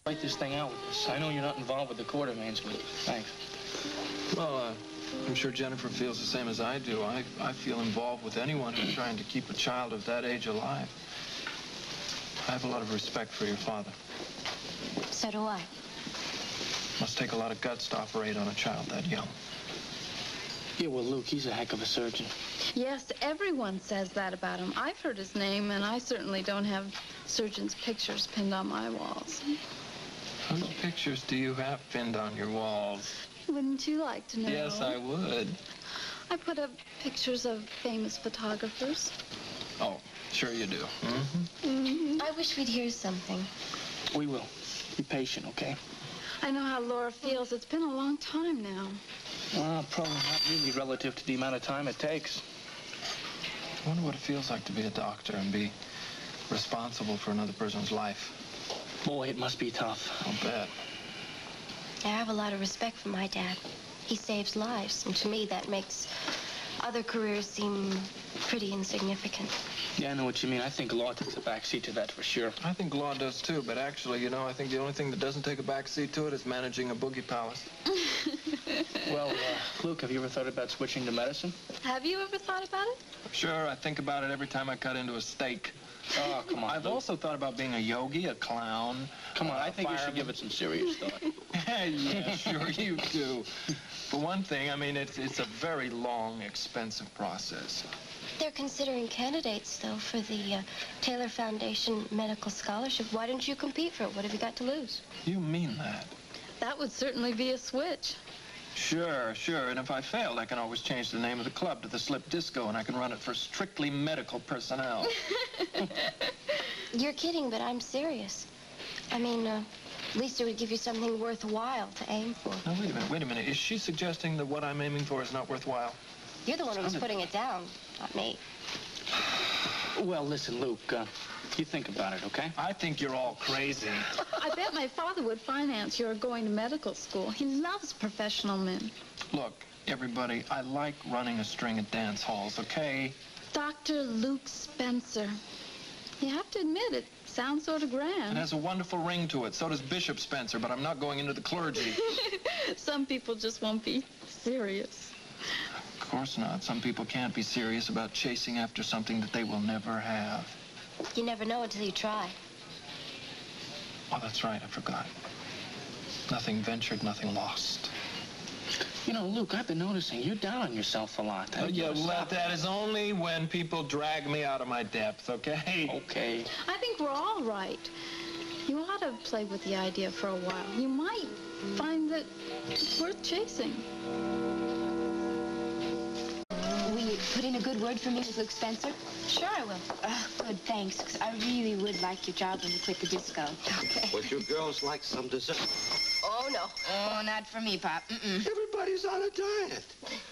write this thing out with us. I know you're not involved with the court arrangement. Thanks. Well, I'm sure Jennifer feels the same as I do. I feel involved with anyone who's trying to keep a child of that age alive. I have a lot of respect for your father. So do I. Must take a lot of guts to operate on a child that young. Yeah, well, Luke, he's a heck of a surgeon. Yes, everyone says that about him. I've heard his name, and I certainly don't have surgeons' pictures pinned on my walls. Whose pictures do you have pinned on your walls? Wouldn't you like to know? Yes, I would. I put up pictures of famous photographers. Oh, sure you do. I wish we'd hear something. We will. Be patient, okay? I know how Laura feels. It's been a long time now. Well, probably not really relative to the amount of time it takes. I wonder what it feels like to be a doctor and be responsible for another person's life. Boy, it must be tough. I'll bet. I have a lot of respect for my dad. He saves lives, and to me that makes other careers seem pretty insignificant. Yeah, I know what you mean. I think law takes a backseat to that for sure. I think law does too, but actually, you know, I think the only thing that doesn't take a backseat to it is managing a boogie palace. Well, Luke, have you ever thought about switching to medicine? Have you ever thought about it? Sure, I think about it every time I cut into a steak. Oh, come on, I've Luke. also thought about being a yogi, a clown. Come on, I think you should give it some serious thought. Yeah, sure you do. For one thing, I mean, it's a very long, expensive process. They're considering candidates, though, for the Taylor Foundation Medical Scholarship. Why don't you compete for it? What have you got to lose? You mean that? That would certainly be a switch. Sure, sure. And if I failed, I can always change the name of the club to the Slip Disco, and I can run it for strictly medical personnel. You're kidding, but I'm serious. I mean, at least it would give you something worthwhile to aim for. Now, wait a minute. Is she suggesting that what I'm aiming for is not worthwhile? You're the one who's putting it down, not me. Well, listen, Luke, you think about it, okay? I think you're all crazy. I bet my father would finance your going to medical school. He loves professional men. Look, everybody, I like running a string of dance halls, okay? Dr. Luke Spencer. You have to admit, it sounds sort of grand. It has a wonderful ring to it. So does Bishop Spencer, but I'm not going into the clergy. Some people just won't be serious. Of course not. Some people can't be serious about chasing after something that they will never have. You never know until you try. Oh, that's right. I forgot. Nothing ventured, nothing lost. You know, Luke, I've been noticing you're down on yourself a lot. Yeah, well, that is only when people drag me out of my depth, okay? Okay. I think we're all right. You ought to play with the idea for a while. You might find that it's worth chasing. Will you put in a good word for me with Luke Spencer? Sure I will. Good, thanks, because I really would like your job when you quit the disco. Okay. Would you girls like some dessert? Oh, no. Oh, not for me, Pop. Everybody's on a diet.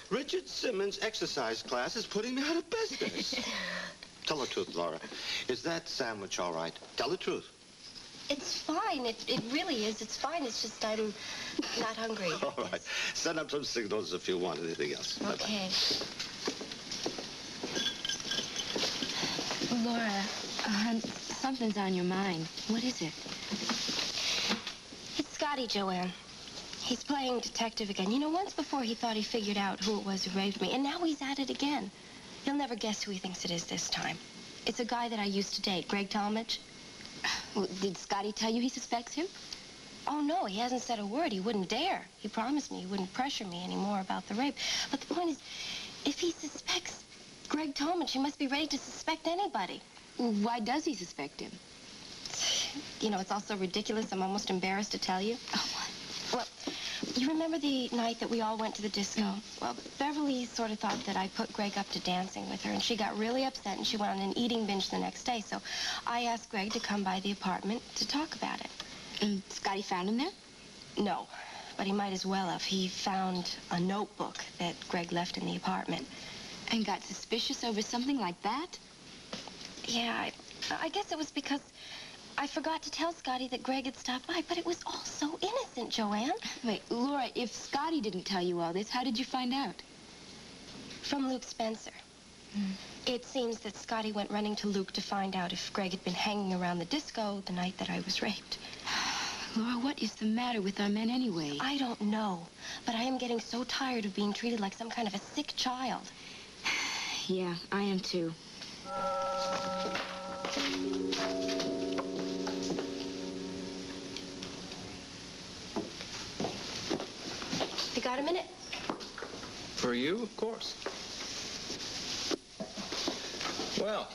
Richard Simmons' exercise class is putting me out of business. Tell the truth, Laura. Is that sandwich all right? Tell the truth. It's fine. It really is. It's fine. It's just I'm not hungry. All right. Send up some signals if you want anything else. Okay. Laura, something's on your mind. What is it? It's Scotty, Joanne. He's playing detective again. You know, once before he thought he figured out who it was who raped me, and now he's at it again. You'll never guess who he thinks it is this time. It's a guy that I used to date, Greg Talmadge. Well, did Scotty tell you he suspects him? Oh, no, he hasn't said a word. He wouldn't dare. He promised me he wouldn't pressure me anymore about the rape. But the point is, if he suspects Greg Talmadge, he must be ready to suspect anybody. Well, why does he suspect him? You know, it's all so ridiculous, I'm almost embarrassed to tell you. Oh, what? Well, you remember the night that we all went to the disco? Well, Beverly sort of thought that I put Greg up to dancing with her, and she got really upset, and she went on an eating binge the next day. So I asked Greg to come by the apartment to talk about it. And Scotty found him there? No, but he might as well have. He found a notebook that Greg left in the apartment. And got suspicious over something like that? Yeah, I guess it was because I forgot to tell Scotty that Greg had stopped by, but it was all so innocent, Joanne. Wait, Laura, if Scotty didn't tell you all this, how did you find out? From Luke Spencer. It seems that Scotty went running to Luke to find out if Greg had been hanging around the disco the night that I was raped. Laura, what is the matter with our men anyway? I don't know, but I am getting so tired of being treated like some kind of a sick child. Yeah, I am too. You got a minute? For you, of course. Well,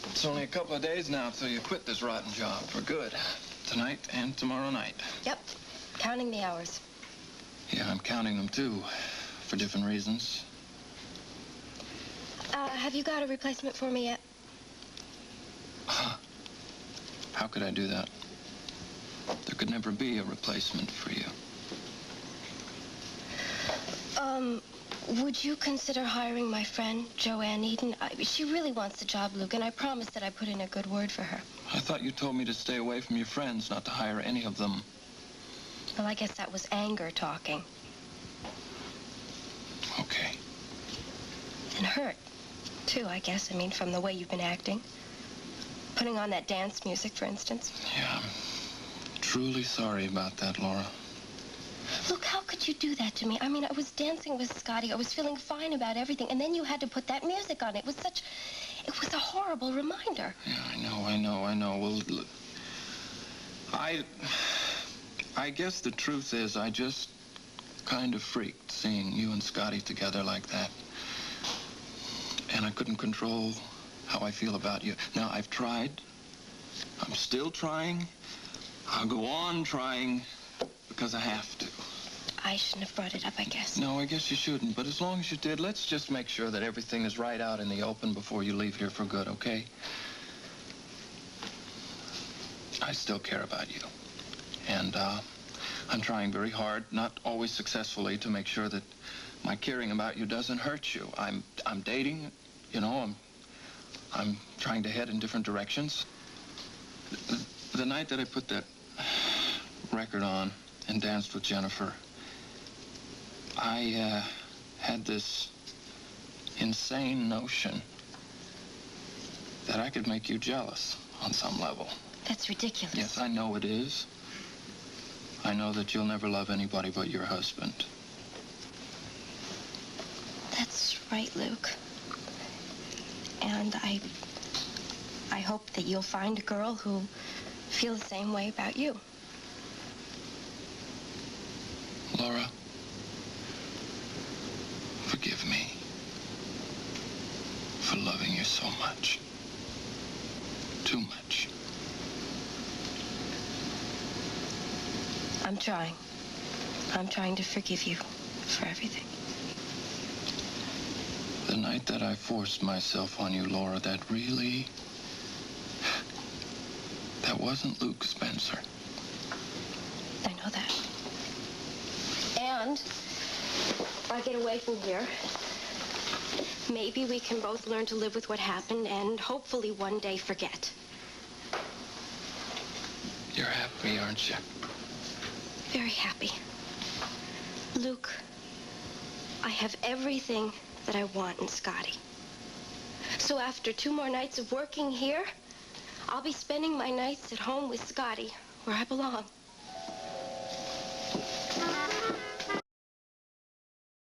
it's only a couple of days now till you quit this rotten job for good. Tonight and tomorrow night. Yep. Counting the hours. Yeah, I'm counting them too, for different reasons. Have you got a replacement for me yet? How could I do that? There could never be a replacement for you. Would you consider hiring my friend, Joanne Eden? She really wants the job, Luke, and I promised that I'd put in a good word for her. I thought you told me to stay away from your friends, not to hire any of them. Well, I guess that was anger talking. Okay. And hurt, too, I guess. I mean, from the way you've been acting. Putting on that dance music, for instance. Yeah, I'm truly sorry about that, Laura. Look, how could you do that to me? I mean, I was dancing with Scotty. I was feeling fine about everything. And then you had to put that music on. It was a horrible reminder. Yeah, I know. Well, look, I guess the truth is I just kind of freaked seeing you and Scotty together like that. And I couldn't control how I feel about you. Now, I've tried. I'm still trying. I'll go on trying because I have to. I shouldn't have brought it up, I guess. No, I guess you shouldn't. But as long as you did, let's just make sure that everything is right out in the open before you leave here for good, okay? I still care about you. And I'm trying very hard, not always successfully, to make sure that my caring about you doesn't hurt you. I'm dating, you know, I'm trying to head in different directions. The night that I put that record on and danced with Jennifer, I had this insane notion that I could make you jealous on some level. That's ridiculous. Yes, I know it is. I know that you'll never love anybody but your husband. That's right, Luke. And I hope that you'll find a girl who feels the same way about you. Laura, forgive me for loving you so much. Too much. I'm trying. I'm trying to forgive you for everything. The night that I forced myself on you, Laura, that wasn't Luke Spencer. I know that. And if I get away from here, maybe we can both learn to live with what happened and hopefully one day forget. You're happy, aren't you? Very happy. Luke, I have everything that I want in Scotty. So after 2 more nights of working here, I'll be spending my nights at home with Scotty, where I belong.